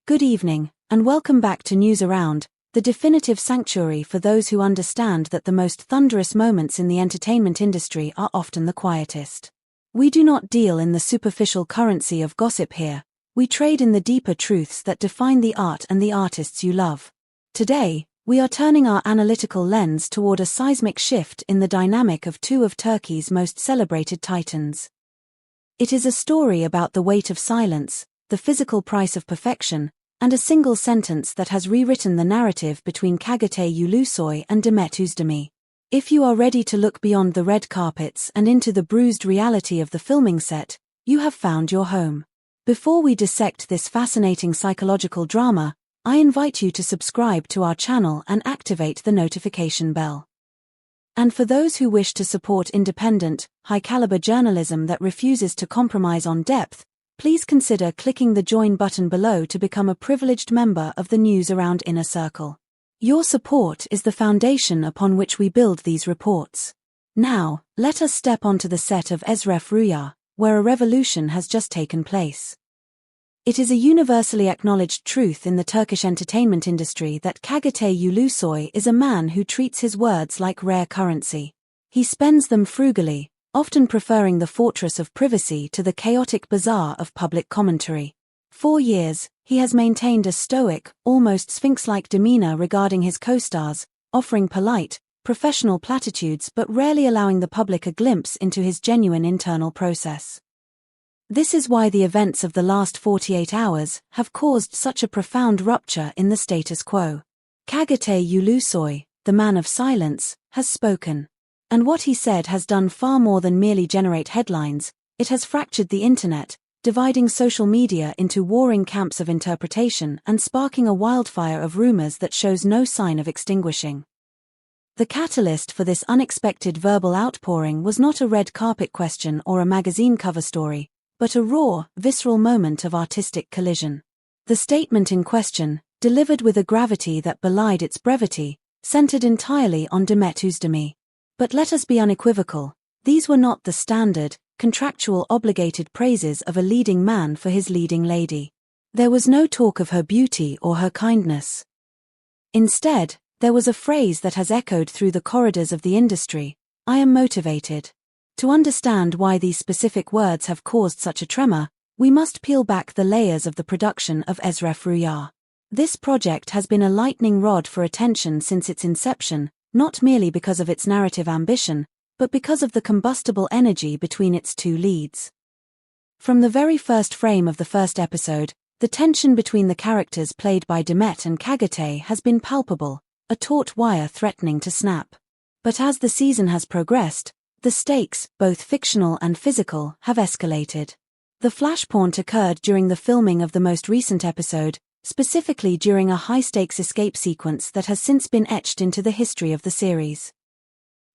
Good evening, and welcome back to News Around, the definitive sanctuary for those who understand that the most thunderous moments in the entertainment industry are often the quietest. We do not deal in the superficial currency of gossip here, we trade in the deeper truths that define the art and the artists you love. Today, we are turning our analytical lens toward a seismic shift in the dynamic of two of Turkey's most celebrated titans. It is a story about the weight of silence, the physical price of perfection, and a single sentence that has rewritten the narrative between Kagate Ulusoy and Demet Özdemir. If you are ready to look beyond the red carpets and into the bruised reality of the filming set, you have found your home. Before we dissect this fascinating psychological drama, I invite you to subscribe to our channel and activate the notification bell. And for those who wish to support independent, high-caliber journalism that refuses to compromise on depth, please consider clicking the join button below to become a privileged member of the News Around inner circle. Your support is the foundation upon which we build these reports. Now, let us step onto the set of Eşref Rüya, where a revolution has just taken place. It is a universally acknowledged truth in the Turkish entertainment industry that Kagate Ulusoy is a man who treats his words like rare currency. He spends them frugally, often preferring the fortress of privacy to the chaotic bazaar of public commentary. For years, he has maintained a stoic, almost sphinx-like demeanor regarding his co-stars, offering polite, professional platitudes but rarely allowing the public a glimpse into his genuine internal process. This is why the events of the last 48 hours have caused such a profound rupture in the status quo. Kagate Ulusoy, the man of silence, has spoken. And what he said has done far more than merely generate headlines. It has fractured the internet, dividing social media into warring camps of interpretation and sparking a wildfire of rumors that shows no sign of extinguishing. The catalyst for this unexpected verbal outpouring was not a red carpet question or a magazine cover story, but a raw, visceral moment of artistic collision. The statement in question, delivered with a gravity that belied its brevity, centered entirely on Demet Özdemir. But let us be unequivocal, these were not the standard, contractual obligated praises of a leading man for his leading lady. There was no talk of her beauty or her kindness. Instead, there was a phrase that has echoed through the corridors of the industry: "I am motivated." To understand why these specific words have caused such a tremor, we must peel back the layers of the production of Eşref Rüya. This project has been a lightning rod for attention since its inception, not merely because of its narrative ambition, but because of the combustible energy between its two leads. From the very first frame of the first episode, the tension between the characters played by Demet and Kagate has been palpable, a taut wire threatening to snap. But as the season has progressed, the stakes, both fictional and physical, have escalated. The flashpoint occurred during the filming of the most recent episode, specifically during a high-stakes escape sequence that has since been etched into the history of the series.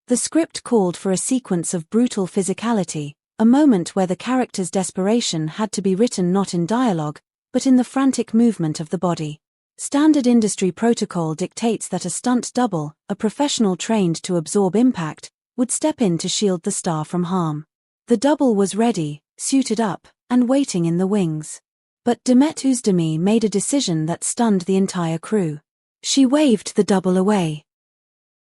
The script called for a sequence of brutal physicality, a moment where the character's desperation had to be written not in dialogue, but in the frantic movement of the body. Standard industry protocol dictates that a stunt double, a professional trained to absorb impact, would step in to shield the star from harm. The double was ready, suited up, and waiting in the wings. But Demet Özdemir made a decision that stunned the entire crew. She waved the double away.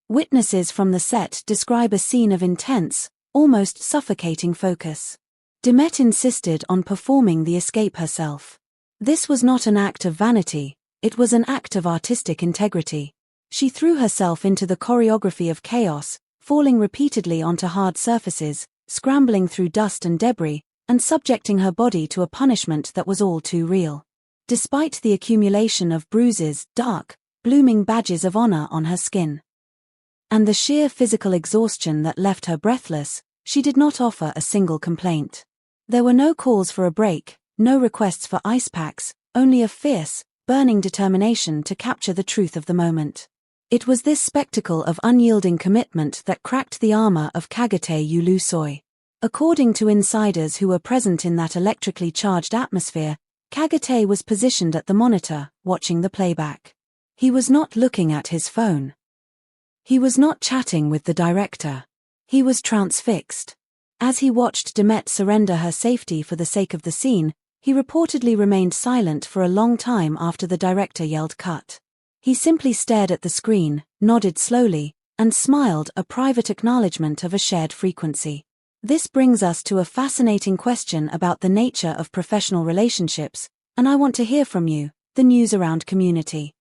Witnesses from the set describe a scene of intense, almost suffocating focus. Demet insisted on performing the escape herself. This was not an act of vanity, it was an act of artistic integrity. She threw herself into the choreography of chaos, falling repeatedly onto hard surfaces, scrambling through dust and debris, and subjecting her body to a punishment that was all too real. Despite the accumulation of bruises, dark, blooming badges of honor on her skin, and the sheer physical exhaustion that left her breathless, she did not offer a single complaint. There were no calls for a break, no requests for ice packs, only a fierce, burning determination to capture the truth of the moment. It was this spectacle of unyielding commitment that cracked the armor of Kagate Ulusoy. According to insiders who were present in that electrically charged atmosphere, Kagate was positioned at the monitor, watching the playback. He was not looking at his phone. He was not chatting with the director. He was transfixed. As he watched Demet surrender her safety for the sake of the scene, He reportedly remained silent for a long time after the director yelled cut. He simply stared at the screen, nodded slowly, and smiled, a private acknowledgement of a shared frequency. This brings us to a fascinating question about the nature of professional relationships, and I want to hear from you, the News Around community.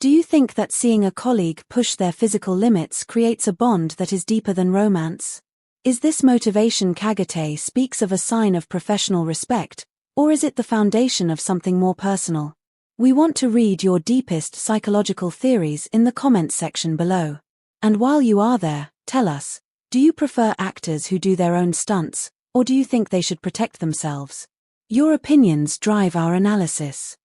Do you think that seeing a colleague push their physical limits creates a bond that is deeper than romance? Is this motivation Kagate speaks of a sign of professional respect, or is it the foundation of something more personal? We want to read your deepest psychological theories in the comments section below. And while you are there, tell us, do you prefer actors who do their own stunts, or do you think they should protect themselves? Your opinions drive our analysis.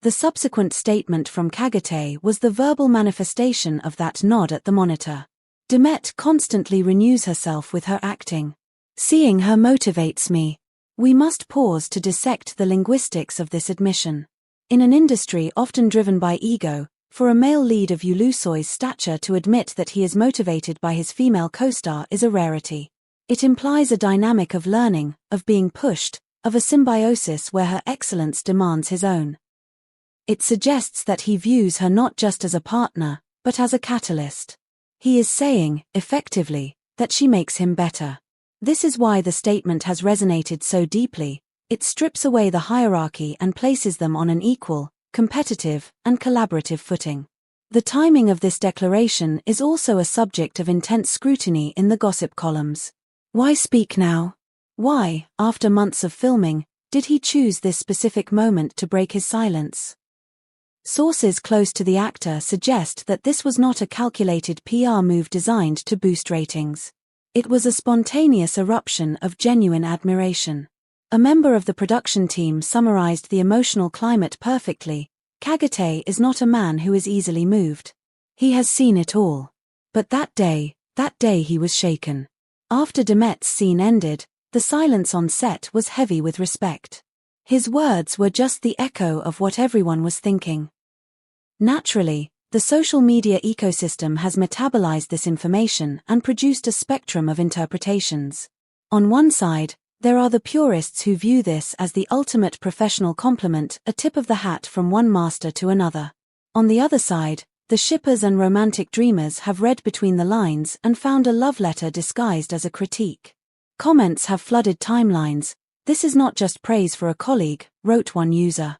The subsequent statement from Kagate was the verbal manifestation of that nod at the monitor. Demet constantly renews herself with her acting. Seeing her motivates me. We must pause to dissect the linguistics of this admission. In an industry often driven by ego, for a male lead of Ulusoy's stature to admit that he is motivated by his female co-star is a rarity. It implies a dynamic of learning, of being pushed, of a symbiosis where her excellence demands his own. It suggests that he views her not just as a partner, but as a catalyst. He is saying, effectively, that she makes him better. This is why the statement has resonated so deeply. It strips away the hierarchy and places them on an equal, competitive, and collaborative footing. The timing of this declaration is also a subject of intense scrutiny in the gossip columns. Why speak now? Why, after months of filming, did he choose this specific moment to break his silence? Sources close to the actor suggest that this was not a calculated PR move designed to boost ratings. It was a spontaneous eruption of genuine admiration. A member of the production team summarized the emotional climate perfectly. Kagate is not a man who is easily moved. He has seen it all. But that day he was shaken. After Demet's scene ended, the silence on set was heavy with respect. His words were just the echo of what everyone was thinking. Naturally, the social media ecosystem has metabolized this information and produced a spectrum of interpretations. On one side, there are the purists who view this as the ultimate professional compliment, a tip of the hat from one master to another. On the other side, the shippers and romantic dreamers have read between the lines and found a love letter disguised as a critique. Comments have flooded timelines. "This is not just praise for a colleague," wrote one user.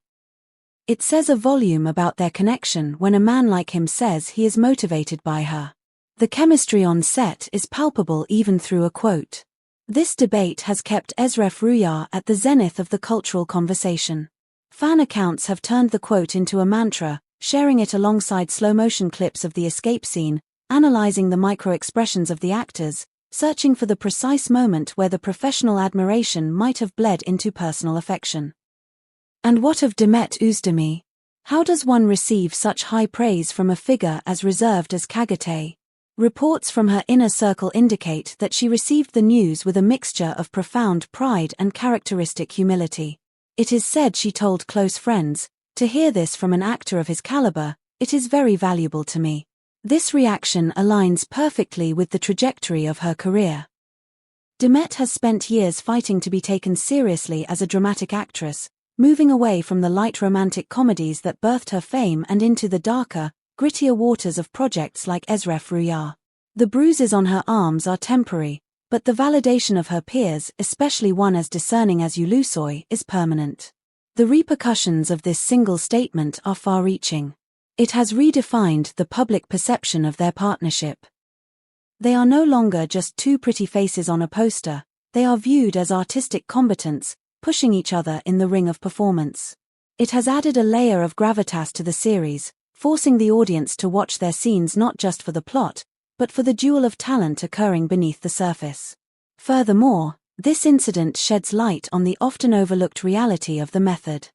"It says a volume about their connection when a man like him says he is motivated by her. The chemistry on set is palpable even through a quote." This debate has kept Eşref Rüya at the zenith of the cultural conversation. Fan accounts have turned the quote into a mantra, sharing it alongside slow-motion clips of the escape scene, analyzing the micro-expressions of the actors, searching for the precise moment where the professional admiration might have bled into personal affection. And what of Demet Özdemir? How does one receive such high praise from a figure as reserved as Kagate? Reports from her inner circle indicate that she received the news with a mixture of profound pride and characteristic humility. It is said she told close friends, "To hear this from an actor of his caliber, it is very valuable to me." This reaction aligns perfectly with the trajectory of her career. Demet has spent years fighting to be taken seriously as a dramatic actress, moving away from the light romantic comedies that birthed her fame and into the darker, grittier waters of projects like Eşref Rüya. The bruises on her arms are temporary, but the validation of her peers, especially one as discerning as Ulusoy, is permanent. The repercussions of this single statement are far-reaching. It has redefined the public perception of their partnership. They are no longer just two pretty faces on a poster, they are viewed as artistic combatants, pushing each other in the ring of performance. It has added a layer of gravitas to the series, forcing the audience to watch their scenes not just for the plot, but for the duel of talent occurring beneath the surface. Furthermore, this incident sheds light on the often overlooked reality of the method.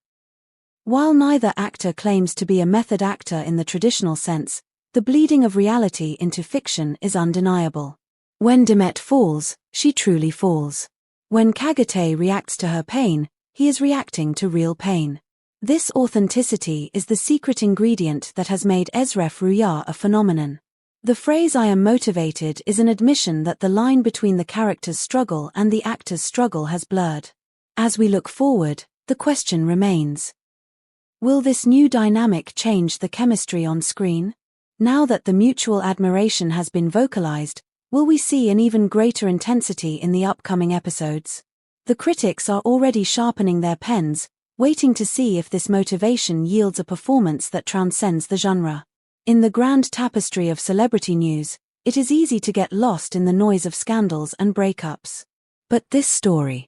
While neither actor claims to be a method actor in the traditional sense, the bleeding of reality into fiction is undeniable. When Demet falls, she truly falls. When Kagate reacts to her pain, he is reacting to real pain. This authenticity is the secret ingredient that has made Eşref Rüya a phenomenon. The phrase "I am motivated" is an admission that the line between the character's struggle and the actor's struggle has blurred. As we look forward, the question remains: will this new dynamic change the chemistry on screen? Now that the mutual admiration has been vocalized, will we see an even greater intensity in the upcoming episodes? The critics are already sharpening their pens, waiting to see if this motivation yields a performance that transcends the genre. In the grand tapestry of celebrity news, it is easy to get lost in the noise of scandals and breakups. But this story,